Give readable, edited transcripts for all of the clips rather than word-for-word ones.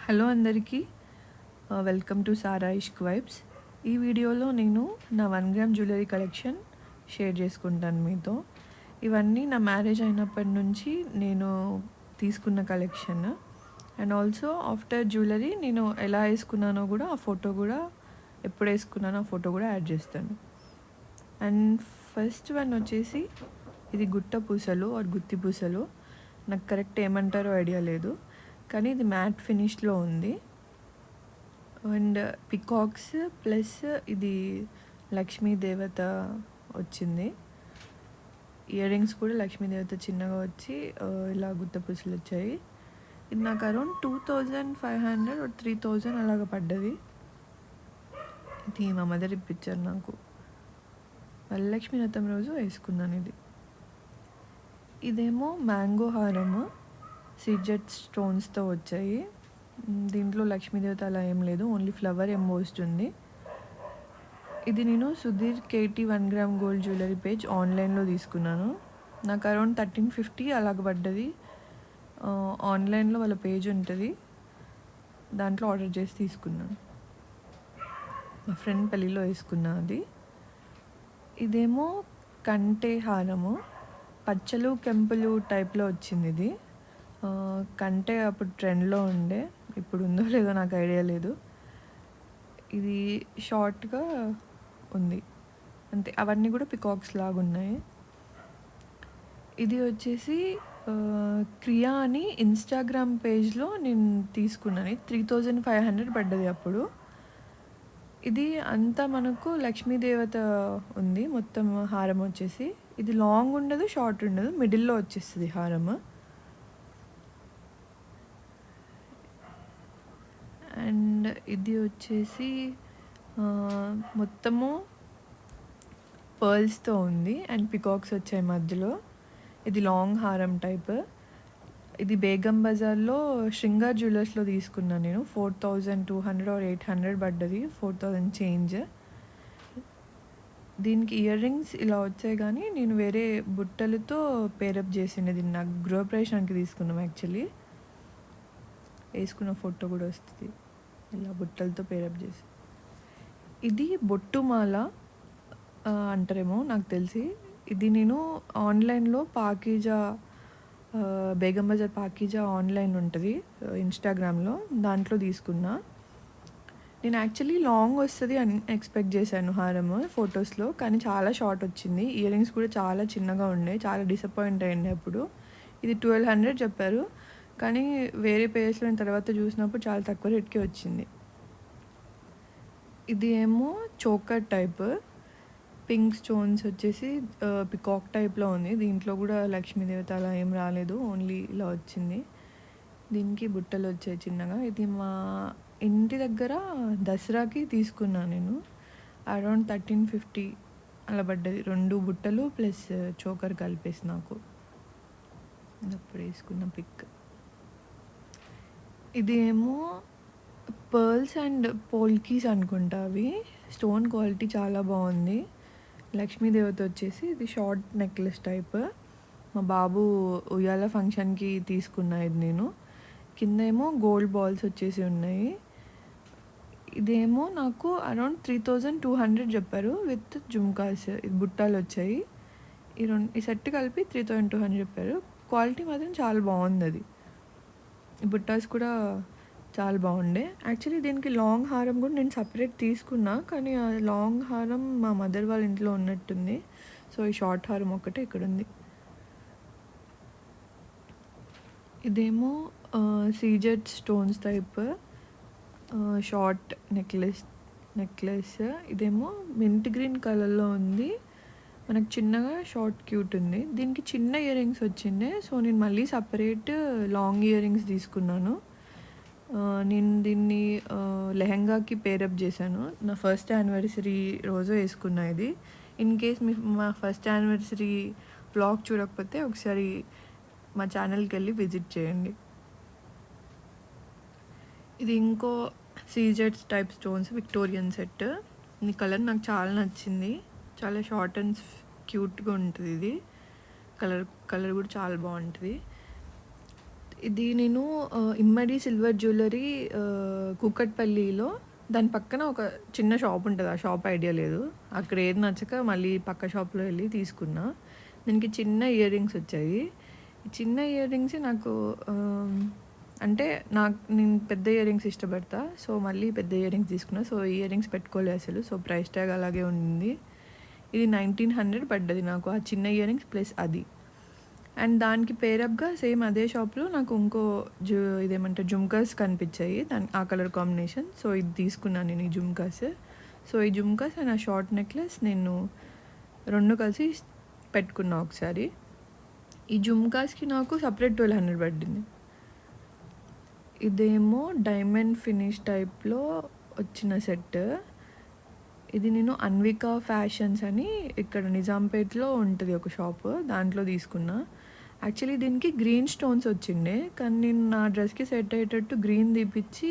Hello అందరికీ, welcome to Sara Ishq vibes. ఈ వీడియోలో నేను నా 1 గ్రామ్ జ్యువెలరీ కలెక్షన్ షేర్ చేసుకుంటాను మీతో. ఇవన్నీ నా మ్యారేజ్ అయినప్పటి నుంచి నేను తీసుకున్న collection. And also after jewellery నేను ఎలా వేసుకున్నానో కూడా ఆ ఫోటో కూడా, ఎప్పుడు వేసుకున్నానో ఆ ఫోటో కూడా యాడ్ చేస్తాను. అండ్ ఫస్ట్ వన్ వచ్చేసి ఇది గుట్ట పూసలు ఆర్ గుత్తి పూసలు. నాకు కరెక్ట్ ఏమంటారో ఐడియా లేదు, కానీ ఇది మ్యాట్ ఫినిష్లో ఉంది. అండ్ పికాక్స్ ప్లస్ ఇది లక్ష్మీ దేవత వచ్చింది. ఇయర్ రింగ్స్ కూడా లక్ష్మీ దేవత చిన్నగా వచ్చి ఇలా గుత్త పూసలు వచ్చాయి. ఇది నాకు అరౌండ్ 2500 or 3000 అలాగ పడ్డది. ఇది మా మదర్ ఇప్పించారు నాకు. వరలక్ష్మి వ్రతం రోజు వేసుకున్నాను ఇది. ఇదేమో మ్యాంగో హారము, సీజెడ్ స్టోన్స్తో వచ్చాయి. దీంట్లో లక్ష్మీదేవత అలా ఏం లేదు, ఓన్లీ ఫ్లవర్ ఎంబోస్డ్ ఉంది. ఇది నేను Sudheer KT 1 gram gold jewellery page ఆన్లైన్లో తీసుకున్నాను. నాకు అరౌండ్ 1350 అలాగ పడ్డది. ఆన్లైన్లో వాళ్ళ పేజ్ ఉంటుంది, దాంట్లో ఆర్డర్ చేసి తీసుకున్నాను. మా ఫ్రెండ్ పెళ్ళిలో వేసుకున్నా అది. ఇదేమో కంటే హారము, పచ్చలు కెంపులు టైప్లో వచ్చింది ఇది. కంటే అప్పుడు ట్రెండ్లో ఉండే, ఇప్పుడు ఉందో లేదో నాకు ఐడియా లేదు. ఇది షార్ట్గా ఉంది అంతే. అవన్నీ కూడా పికాక్స్ లాగా ఉన్నాయి. ఇది వచ్చేసి క్రియా అని ఇన్స్టాగ్రామ్ పేజ్లో నేను తీసుకున్నాను. 3500 పడ్డది అప్పుడు. ఇది అంతా మనకు లక్ష్మీదేవత ఉంది మొత్తం హారం వచ్చేసి. ఇది లాంగ్ ఉండదు, షార్ట్ ఉండదు, మిడిల్లో వచ్చేస్తుంది హారము. అండ్ ఇది వచ్చేసి మొత్తము పర్ల్స్తో ఉంది అండ్ పికాక్స్ వచ్చాయి మధ్యలో. ఇది లాంగ్ హారం టైప్. ఇది బేగం బజార్లో శృంగార్ జ్యువెలర్స్లో తీసుకున్నాను నేను. 4200 or 800 పడ్డది, 4000 చేంజ్. దీనికి ఇయర్ రింగ్స్ ఇలా వచ్చాయి, కానీ నేను వేరే బుట్టలతో పేరప్ చేసిండే. దీన్ని నాకు గృహప్రవేశానికి తీసుకున్నాం యాక్చువల్లీ. వేసుకున్న ఫోటో కూడా వస్తుంది ఇలా బుట్టలతో పేరప్ చేసి. ఇది బొట్టుమాల అంటారేమో నాకు తెలిసి. ఇది నేను ఆన్లైన్లో పాకీజా, బేగం బజార్ పాకీజా ఆన్లైన్ ఉంటుంది ఇన్స్టాగ్రామ్లో, దాంట్లో తీసుకున్నా. నేను యాక్చువల్లీ లాంగ్ వస్తుంది అని ఎక్స్పెక్ట్ చేశాను హారము ఫొటోస్లో, కానీ చాలా షార్ట్ వచ్చింది. ఇయర్ రింగ్స్ కూడా చాలా చిన్నగా ఉండే, చాలా డిసప్పాయింట్ అయ్యింది అప్పుడు. ఇది 1200 చెప్పారు, కానీ వేరే పేజెస్లో తర్వాత చూసినప్పుడు చాలా తక్కువ రేట్కి వచ్చింది. ఇది ఏమో చోకర్ టైప్, పింక్ స్టోన్స్ వచ్చేసి పికాక్ టైప్లో ఉంది. దీంట్లో కూడా లక్ష్మీదేవత అలా ఏం రాలేదు, ఓన్లీ ఇలా వచ్చింది. దీనికి బుట్టలు వచ్చాయి చిన్నగా. ఇది మా ఇంటి దగ్గర దసరాకి తీసుకున్నాను నేను. అరౌండ్ 1350 అలా పడ్డది, 2 బుట్టలు ప్లస్ చోకర్ కలిపేసి నాకు. అప్పుడు వేసుకున్న పిక్. ఇది ఏమో పర్ల్స్ అండ్ పోల్కీస్ అనుకుంటా అవి. స్టోన్ క్వాలిటీ చాలా బాగుంది. లక్ష్మీదేవత వచ్చేసి ఇది షార్ట్ నెక్లెస్ టైప్. మా బాబు ఉయ్యాల ఫంక్షన్కి తీసుకున్నా ఇది నేను. కింద ఏమో గోల్డ్ బాల్స్ వచ్చేసి ఉన్నాయి. ఇదేమో నాకు అరౌండ్ 3200 చెప్పారు విత్ జుమ్కాస్. ఇది బుట్టాలు వచ్చాయి. ఈ సెట్ కలిపి 3200 చెప్పారు. క్వాలిటీ మాత్రం చాలా బాగుంది. అది బుట్టాస్ కూడా చాలా బాగుండే. యాక్చువల్లీ దీనికి లాంగ్ హారం కూడా నేను సపరేట్ తీసుకున్నా, కానీ ఆ లాంగ్ హారం మా మదర్ వాళ్ళ ఇంట్లో ఉన్నట్టుంది. సో ఈ షార్ట్ హారం ఒక్కటే ఇక్కడ ఉంది. ఇదేమో CZ stones type short necklace. ఇదేమో మింట్ గ్రీన్ కలర్లో ఉంది, మనకు చిన్నగా షార్ట్ క్యూట్ ఉంది. దీనికి చిన్న ఇయర్ రింగ్స్ వచ్చిండే, సో నేను మళ్ళీ సపరేట్ లాంగ్ ఇయర్ రింగ్స్ తీసుకున్నాను. నేను దీన్ని లెహెంగాకి పేరప్ చేశాను. నా ఫస్ట్ యానివర్సరీ రోజు వేసుకున్నా ఇది. ఇన్ కేస్ మా ఫస్ట్ యానివర్సరీ వ్లాగ్ చూడకపోతే ఒకసారి మా ఛానల్కి వెళ్ళి విజిట్ చేయండి. ఇది ఇంకో CZ type stones Victorian set. ఈ కలర్ నాకు చాలా నచ్చింది, చాలా షార్ట్ అండ్ క్యూట్గా ఉంటుంది. ఇది కలర్ కూడా చాలా బాగుంటుంది. ఇది నేను ఇమ్మడి సిల్వర్ జ్యువెలరీ కూకట్పల్లిలో దాని పక్కన ఒక చిన్న షాప్ ఉంటది. ఆ షాప్ ఐడియా లేదు. అక్కడ ఏది నచ్చక మళ్ళీ పక్క షాప్‌లో ఎళ్లి తీసుకున్నా. దీనికి చిన్న ఇయర్ రింగ్స్ వచ్చాయి. ఈ చిన్న ఇయర్ రింగ్స్ నాకు అంటే నేను పెద్ద ఇయర్ రింగ్స్ ఇష్టపడతా. సో, మళ్ళీ పెద్ద ఇయర్ రింగ్స్ తీసుకున్నా. సో, ఇయర్ రింగ్స్ పెట్టుకోలే అసలు. సో, ప్రైస్ ట్యాగ్ అలాగే ఉంది. ఇది 1900 పడ్డది నాకు ఆ చిన్న ఇయర్ రింగ్స్ ప్లస్ అది. అండ్ దానికి పేరప్‌గా సేమ్ అదే షాప్‌లో నాకు ఇంకో ఇదేమంటారు జుమ్కాస్ కనిపించాయి. ఆ కలర్ కాంబినేషన్. సో, ఇది తీసుకున్నాను నేను ఈ జుమ్కాస్. సో, ఈ జుమ్కాస్ అండ్ ఆ షార్ట్ నెక్లెస్ నేను 2 కలిసి పెట్టుకున్నా ఒకసారి. ఈ జుమ్కాస్‌కి నాకు సెపరేట్ 1200 పడింది. ఇదేమో డైమండ్ ఫినిష్ టైప్‌లో వచ్చిన సెట్. ఇది నేను అన్విక ఫ్యాషన్స్ అని ఇక్కడ నిజాంపేట్‌లో ఉంటది ఒక షాపు. దాంట్లో తీసుకున్నా. యాక్చువల్లీ దీనికి గ్రీన్ స్టోన్స్ వచ్చిండే. కానీ నేను నా డ్రెస్‌కి సెట్ అయ్యేటట్టు గ్రీన్ తీపిచ్చి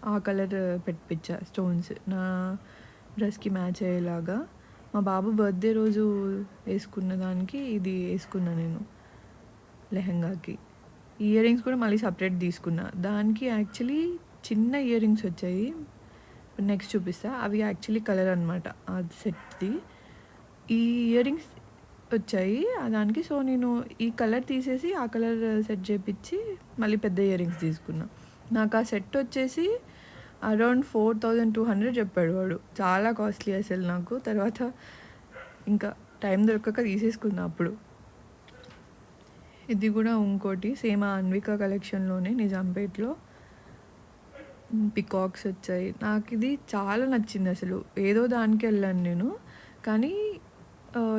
ఆ కలర్ పెట్టిపిచ్చా స్టోన్స్. నా డ్రెస్‌కి మ్యాచ్ అయ్యేలాగా. మా బాబు బర్త్‌డే రోజు ఏసుకున్న దానికి ఇది ఏసుకున్నా నేను లెహెంగాకి. ఇయర్ రింగ్స్ కూడా మళ్ళీ సెపరేట్ తీసుకున్నా. దానికి యాక్చువల్లీ చిన్న ఇయర్ రింగ్స్ వచ్చాయి. నెక్స్ట్ చూపిస్తా. అవి యాక్చువల్లీ కలర్ అనమాట ఆ సెట్‌ది. ఈ ఇయర్ రింగ్స్ వచ్చాయి దానికి. సో, నేను ఈ కలర్ తీసేసి ఆ కలర్ సెట్ చేపిచ్చి మళ్ళీ పెద్ద ఇయర్ రింగ్స్ తీసుకున్నా. నాకు ఆ సెట్ వచ్చేసి అరౌండ్ 4200 చెప్పాడు వాడు. చాలా కాస్ట్లీ అసలు నాకు. తర్వాత ఇంకా టైం దొరకక తీసేసుకున్నా అప్పుడు. ఇది కూడా ఇంకోటి సేమ్ ఆ అన్విక కలెక్షన్‌లోనే నిజాంపేట్‌లో పికాక్స్ వచ్చాయి. నాకు ఇది చాలా నచ్చింది అసలు. ఏదో దానికి వెళ్ళాను నేను. కానీ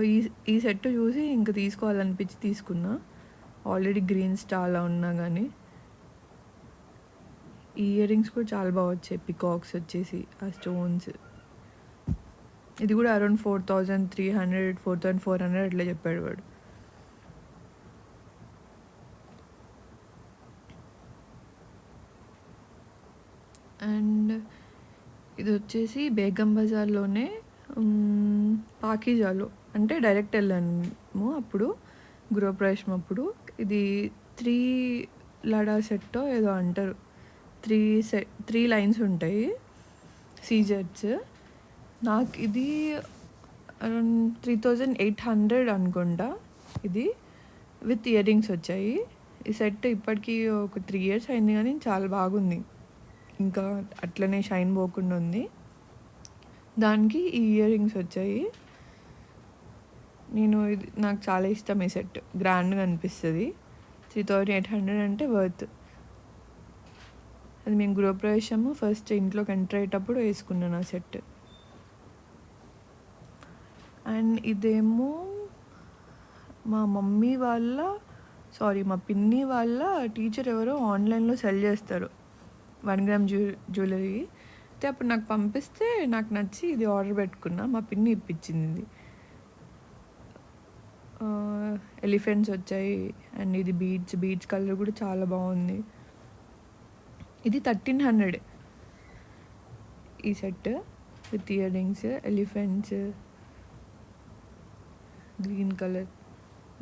ఈ ఈ సెట్ చూసి ఇంక తీసుకోవాలనిపించి తీసుకున్నా. ఆల్రెడీ గ్రీన్ స్టార్‌లా ఉన్నా కానీ. ఈ ఇయర్ రింగ్స్ కూడా చాలా బాగా వచ్చాయి. పికాక్స్ వచ్చేసి ఆ స్టోన్స్. ఇది కూడా అరౌండ్ 4300, 4400 అట్లా చెప్పాడు వాడు. అండ్ ఇది వచ్చేసి బేగం బజార్‌లోనే పాకీజాలో అంటే డైరెక్ట్ వెళ్ళాము అప్పుడు గృహప్రవేశం అప్పుడు. ఇది 3 లడా సెట్టో ఏదో అంటారు. 3 లైన్స్ ఉంటాయి సీజెట్స్. నాకు ఇది అరౌండ్ 3800 అనుకుంటా. ఇది విత్ ఇయర్ రింగ్స్ వచ్చాయి. ఈ సెట్ ఇప్పటికీ ఒక 3 ఇయర్స్ అయింది కానీ చాలా బాగుంది. ఇంకా అట్లనే షైన్ పోకుండా ఉంది. దానికి ఈ ఇయర్ రింగ్స్ వచ్చాయి. ఇది నాకు చాలా ఇష్టం ఈ సెట్. గ్రాండ్‌గా అనిపిస్తుంది. 3800 అంటే వర్త్. అది మేము గృహప్రవేశము ఫస్ట్ ఇంట్లోకి ఎంటర్ అయ్యేటప్పుడు వేసుకున్నాను ఆ సెట్. అండ్ ఇదేమో మా పిన్ని వాళ్ళ టీచర్ ఎవరో ఆన్లైన్‌లో సెల్ చేస్తారు 1 గ్రామ్ జ్యువెలరీ. అయితే అప్పుడు నాకు పంపిస్తే నాకు నచ్చి ఇది ఆర్డర్ పెట్టుకున్నా. మా పిన్ని ఇప్పించింది ఇది. ఎలిఫెంట్స్ వచ్చాయి. అండ్ ఇది బీడ్స్ కలర్ కూడా చాలా బాగుంది. ఇది 1300 ఈ set with ear rings, elephants, green colour.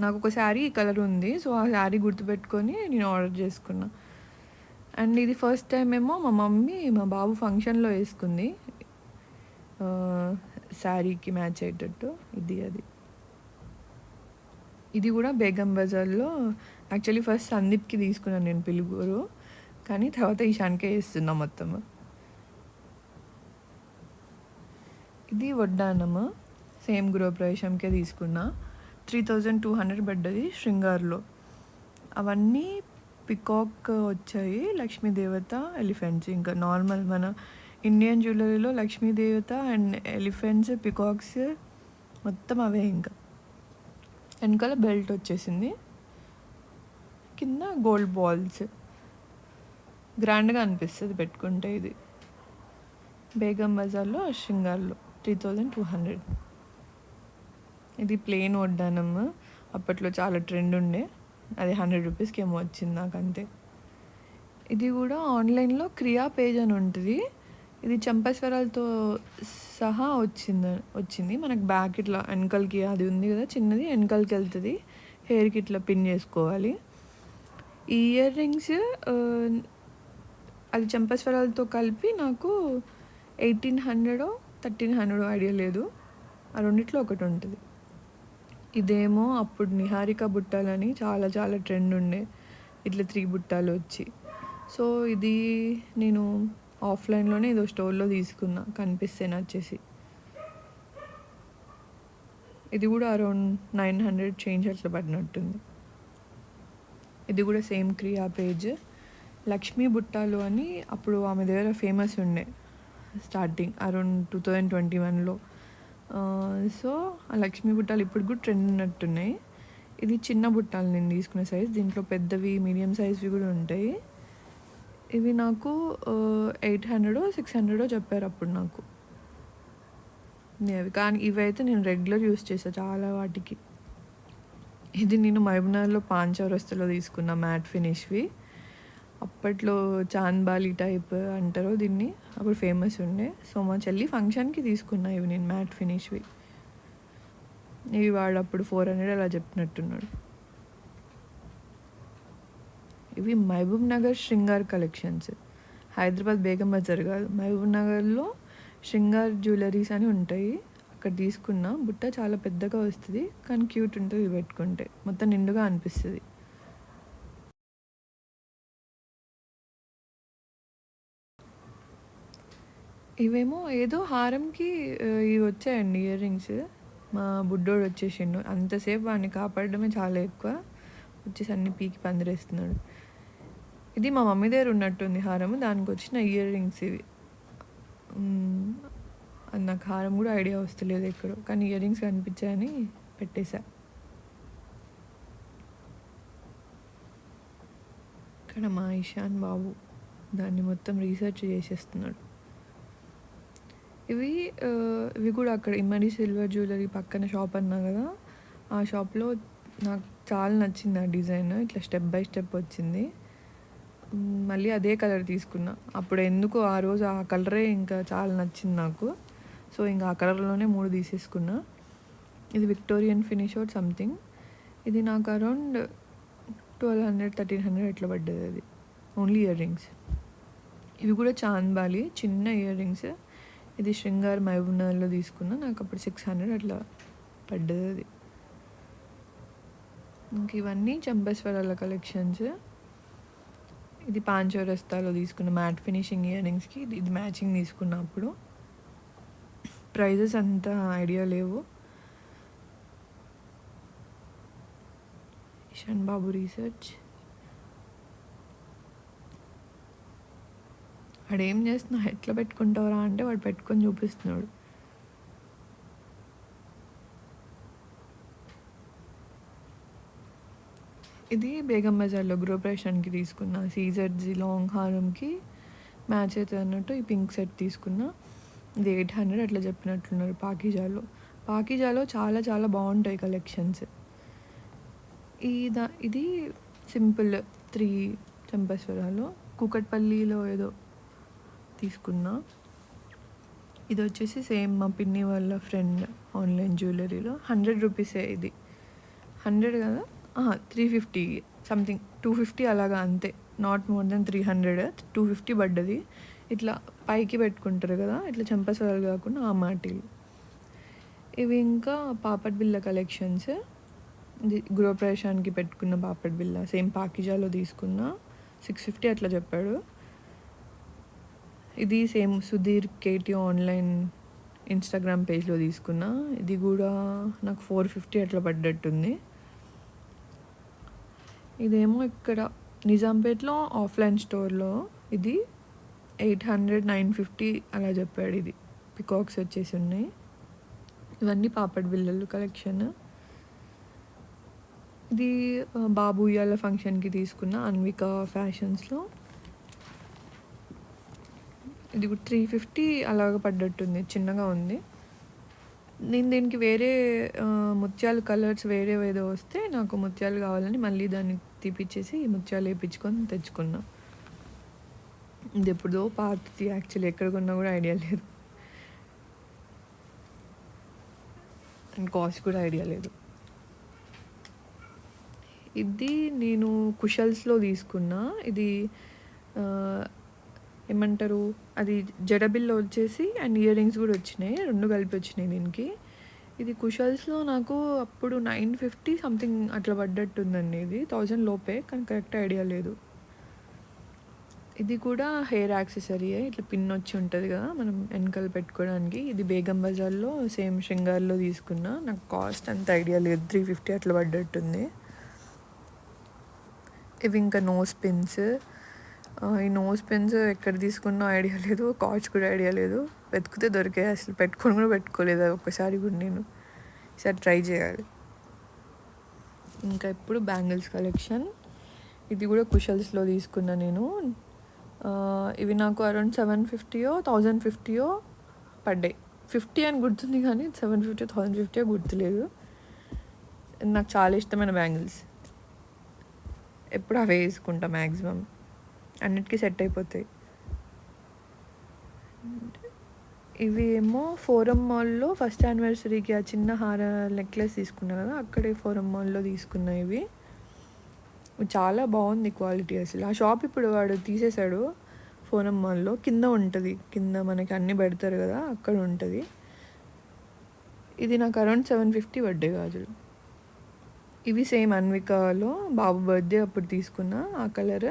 నాకు ఒక శారీ ఈ కలర్ ఉంది. సో, ఆ శారీ గుర్తుపెట్టుకొని నేను ఆర్డర్ చేసుకున్నా. అండ్ ఇది ఫస్ట్ టైం ఏమో మా మమ్మీ మా బాబు ఫంక్షన్‌లో వేసుకుంది. శారీకి మ్యాచ్ అయ్యేటట్టు అది. ఇది కూడా బేగం బజార్‌లో యాక్చువల్లీ ఫస్ట్ సందీప్‌కి తీసుకున్నాను నేను పిలుగురు. కానీ తర్వాత ఈశాన్కే వేస్తున్నా మొత్తం. ఇది వడ్డానము. సేమ్ గృహప్రవేశంకే తీసుకున్నా. 3200 పడ్డది శృంగార్‌లో. అవన్నీ పికాక్ వచ్చాయి. లక్ష్మీదేవత, ఎలిఫెంట్స్. ఇంకా నార్మల్ మన ఇండియన్ జ్యువెలరీలో లక్ష్మీదేవత అండ్ ఎలిఫెంట్స్, పికాక్స్ మొత్తం అవే. ఇంకా వెనకాల బెల్ట్ వచ్చేసింది. కింద గోల్డ్ బాల్స్. గ్రాండ్‌గా అనిపిస్తుంది పెట్టుకుంటే ఇది. బేగం బజార్‌లో శృంగార్‌లో 3200. ఇది ప్లెయిన్ వడ్డానం. అప్పట్లో చాలా ట్రెండ్ ఉండే. అది 100 రూపీస్కి ఏమో వచ్చింది నాకు అంతే. ఇది కూడా ఆన్లైన్‌లో క్రియా పేజ్ అని ఉంటుంది. ఇది చంపస్వరాలతో సహా వచ్చింది. మనకు బ్యాక్ ఇట్లా వెనకాలకి అది ఉంది కదా చిన్నది, వెనకాలకి వెళ్తుంది. హెయిర్కి ఇట్లా పిన్ చేసుకోవాలి. ఈ ఇయర్ రింగ్స్ అది చెంపస్వరాలతో కలిపి నాకు 1800 1300 ఐడియా లేదు, ఆ రెండిట్లో ఒకటి ఉంటుంది. ఇదేమో అప్పుడు నిహారిక బుట్టాలని చాలా చాలా ట్రెండ్ ఉండే, ఇట్లా 3 బుట్టాలు వచ్చి. సో ఇది నేను ఆఫ్లైన్లోనే ఏదో స్టోర్లో తీసుకున్నా, కనిపిస్తే నచ్చేసి. ఇది కూడా అరౌండ్ 900 చేంజ్ అట్లా పడినట్టుంది. ఇది కూడా సేమ్ క్రియా పేజ్. లక్ష్మీ బుట్టాలు అని అప్పుడు ఆమె దగ్గర ఫేమస్ ఉండే స్టార్టింగ్ అరౌండ్ 2021లో. సో ఆ లక్ష్మీ బుట్టాలు ఇప్పుడు కూడా ట్రెండ్ ఉన్నట్టున్నాయి. ఇది చిన్న బుట్టాలు నేను తీసుకున్న సైజ్, దీంట్లో పెద్దవి మీడియం సైజ్వి కూడా ఉంటాయి. ఇవి నాకు 800 600 చెప్పారు అప్పుడు నాకు. అవి కానీ ఇవైతే నేను రెగ్యులర్ యూస్ చేసా చాలా వాటికి. ఇది నేను మహబూబ్నగర్లో పాంచౌరస్తాలో తీసుకున్న మ్యాట్ ఫినిష్వి. అప్పట్లో చాంద్బాలి టైప్ అంటారు దీన్ని, అప్పుడు ఫేమస్ ఉండే. సో మా చెల్లి ఫంక్షన్కి తీసుకున్నా ఇవి నేను మ్యాట్ ఫినిష్వి. ఇవి వాడు అప్పుడు 400 అలా చెప్పినట్టున్నాడు. ఇవి మహబూబ్ నగర్ శృంగార్ కలెక్షన్స్. హైదరాబాద్ బేగం బజార్ కాదు, మహబూబ్ నగర్లో శృంగార్ జ్యువెలరీస్ అని ఉంటాయి, అక్కడ తీసుకున్నా. బుట్ట చాలా పెద్దగా వస్తుంది కానీ క్యూట్ ఉంటుంది, ఇవి పెట్టుకుంటే మొత్తం నిండుగా అనిపిస్తుంది. ఇవేమో ఏదో హారంకి ఇవి వచ్చాయండి ఇయర్ రింగ్స్. మా బుడ్డోడు వచ్చేసిండు, అంతసేపు వాడిని కాపాడడమే చాలా ఎక్కువ, వచ్చేసి అన్ని పీకి పందిరేస్తున్నాడు. ఇది మా మమ్మీ దగ్గర ఉన్నట్టుంది హారం, దానికి వచ్చిన ఇయర్ రింగ్స్ ఇవి. అది నాకు హారం కూడా ఐడియా వస్తలేదు ఎక్కడో, కానీ ఇయర్ రింగ్స్ కనిపించాయని పెట్టేశా. ఇక్కడ మా ఇషాన్ బాబు దాన్ని మొత్తం రీసెర్చ్ చేసేస్తున్నాడు. ఇవి కూడా అక్కడ ఇమ్మడి సిల్వర్ జ్యువెలరీ పక్కన షాప్ అన్నా కదా, ఆ షాప్లో నాకు చాలా నచ్చింది ఆ డిజైన్. ఇట్లా స్టెప్ బై స్టెప్ వచ్చింది. మళ్ళీ అదే కలర్ తీసుకున్నా, అప్పుడు ఎందుకు ఆ రోజు ఆ కలరే ఇంకా చాలా నచ్చింది నాకు. సో ఇంకా ఆ కలర్లోనే 3 తీసేసుకున్నా. ఇది విక్టోరియన్ ఫినిష్ అవుట్ సంథింగ్. ఇది నాకు అరౌండ్ 1200 1300 ఎట్లా పడ్డది అది, ఓన్లీ ఇయర్ రింగ్స్. ఇవి కూడా చాంద్బాలి చిన్న ఇయర్ రింగ్స్. ఇది శృంగార్ మహబూబ్నగర్లో తీసుకున్నా, నాకు అప్పుడు 600 అట్లా పడ్డది అది. ఇంక ఇవన్నీ చంపేశ్వరాల కలెక్షన్స్. ఇది పాంచౌరస్తాలో తీసుకున్న మ్యాట్ ఫినిషింగ్ ఇయర్ రింగ్స్కి ఇది మ్యాచింగ్ తీసుకున్నా. అప్పుడు ప్రైజెస్ అంత ఐడియా లేవు. ఇషాన్ బాబు రీసెర్చ్. వాడు ఏం చేస్తున్నా, ఎట్లా పెట్టుకుంటావరా అంటే వాడు పెట్టుకొని చూపిస్తున్నాడు. ఇది బేగం బజార్లో గృహప్రవేశానికి తీసుకున్న సీజర్జీ లాంగ్ హారంకి మ్యాచ్ అవుతుంది అన్నట్టు ఈ పింక్ సెట్ తీసుకున్నా. ఇది 800 అట్లా చెప్పినట్లున్నారు పాకిజాలో చాలా చాలా బాగుంటాయి కలెక్షన్స్. ఇది సింపుల్ 3 చంపేశ్వరాలు. కూకట్పల్లిలో ఏదో తీసుకున్నా. ఇది వచ్చేసి సేమ్ మా పిన్ని వాళ్ళ ఫ్రెండ్ ఆన్లైన్ జ్యువెలరీలో 100 రూపీసే. ఇది 100 కదా, 350 సంథింగ్, 250 అలాగా అంతే, నాట్ మోర్ దెన్ 300. 250 పడ్డది. ఇట్లా పైకి పెట్టుకుంటారు కదా, ఇట్లా చంపస్వరాలు కాకుండా ఆ మాటీలు. ఇవి ఇంకా పాపడ్ బిళ్ళ కలెక్షన్స్. ఇది గృహప్రవేశానికి పెట్టుకున్న పాపడ్ బిళ్ళ, సేమ్ పాకిజాలో తీసుకున్న 650 అట్లా చెప్పాడు. ఇది same Sudheer KT online Instagram పేజ్లో తీసుకున్నా. ఇది కూడా నాకు 450 అట్లా పడ్డట్టుంది. ఇదేమో ఇక్కడ నిజాంపేట్లో ఆఫ్లైన్ స్టోర్లో ఇది 800 950 అలా చెప్పాడు. ఇది పికాక్స్ వచ్చేసి ఉన్నాయి. ఇవన్నీ పాపడ్ బిళ్ళలు కలెక్షన్. ఇది బాబు ఇయాల ఫంక్షన్కి తీసుకున్న అన్విక ఫ్యాషన్స్లో. ఇది కూడా 350 అలాగ పడ్డట్టుంది, చిన్నగా ఉంది. నేను దీనికి వేరే ముత్యాలు కలర్స్ వేరే ఏదో వస్తే నాకు ముత్యాలు కావాలని మళ్ళీ దాన్ని తీపిచ్చేసి ముత్యాలు వేయించుకొని తెచ్చుకున్నా. ఇది ఎప్పుడో పాతది యాక్చువల్లీ, ఎక్కడ కొన్నా కూడా ఐడియా లేదు, అండ్ కాస్ట్ కూడా ఐడియా లేదు. ఇది నేను కుషల్స్‌లో తీసుకున్నా. ఇది ఏమంటారు, అది జడబిల్ల వచ్చేసి అండ్ ఇయర్ రింగ్స్ కూడా వచ్చినాయి, 2 కలిపి వచ్చినాయి దీనికి. ఇది కుషల్స్‌లో నాకు అప్పుడు 950 సంథింగ్ అట్లా పడ్డట్టుందండి. ఇది 1000 లోపే, కానీ కరెక్ట్ ఐడియా లేదు. ఇది కూడా హెయిర్ యాక్సెసరీయే, ఇట్లా పిన్ వచ్చి ఉంటుంది కదా మనం వెనకాల పెట్టుకోవడానికి. ఇది బేగం బజార్లో సేమ్ శృంగార్లో తీసుకున్నా. నాకు కాస్ట్ అంత ఐడియా లేదు, 350 అట్లా పడ్డట్టుంది. ఇవి ఇంకా నోస్ పిన్స్. ఈ నోస్ పిన్స్ ఎక్కడ తీసుకున్నా ఐడియా లేదు, కాస్ట్ కూడా ఐడియా లేదు. వెతికితే దొరికాయి, అసలు పెట్టుకొని కూడా పెట్టుకోలేదు అది ఒక్కసారి కూడా నేను. ఈసారి ట్రై చేయాలి. ఇంకా ఇప్పుడు బ్యాంగిల్స్ కలెక్షన్. ఇది కూడా కుషల్స్లో తీసుకున్నా నేను. ఇవి నాకు అరౌండ్ 750 1050 పడ్డాయి. 50 అని గుర్తుంది కానీ 750 1050 గుర్తులేదు. నాకు చాలా ఇష్టమైన బ్యాంగిల్స్, ఎప్పుడు అవే వేసుకుంటా మ్యాక్సిమం, అన్నిటికీ సెట్ అయిపోతాయి. ఇవి ఏమో ఫోరం మాల్లో ఫస్ట్ యానివర్సరీకి ఆ చిన్న హార నెక్లెస్ తీసుకున్నా కదా, అక్కడే ఫోరం మాల్లో తీసుకున్నా. ఇవి చాలా బాగుంది క్వాలిటీ అసలు. ఆ షాప్ ఇప్పుడు వాడు తీసేశాడు. ఫోరం మాల్లో కింద ఉంటుంది, కింద మనకి అన్నీ పెడతారు కదా, అక్కడ ఉంటుంది. ఇది నాకు అరౌండ్ 750 పడ్డాయి గాజులు. ఇవి సేమ్ అన్వికాలో బాబు బర్త్డే అప్పుడు తీసుకున్నా ఆ కలర్.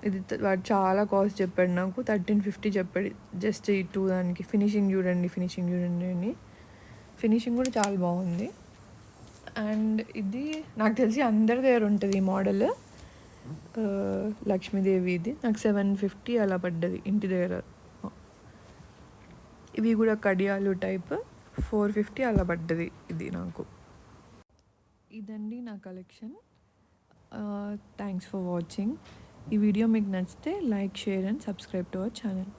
ఇది వాడు చాలా కాస్ట్ చెప్పాడు నాకు, 1350 చెప్పాడు జస్ట్ ఈ 2 దానికి. ఫినిషింగ్ చూడండి అని. ఫినిషింగ్ కూడా చాలా బాగుంది. అండ్ ఇది నాకు తెలిసి అందరి దగ్గర ఉంటుంది ఈ మోడల్, లక్ష్మీదేవి. ఇది నాకు 750 అలా పడ్డది ఇంటి దగ్గర. ఇవి కూడా కడియాలు టైప్, 450 అలా పడ్డది ఇది నాకు. ఇదండి నా కలెక్షన్. Thanks for watching. ఈ వీడియో మీకు నచ్చితే like, share and subscribe to our channel.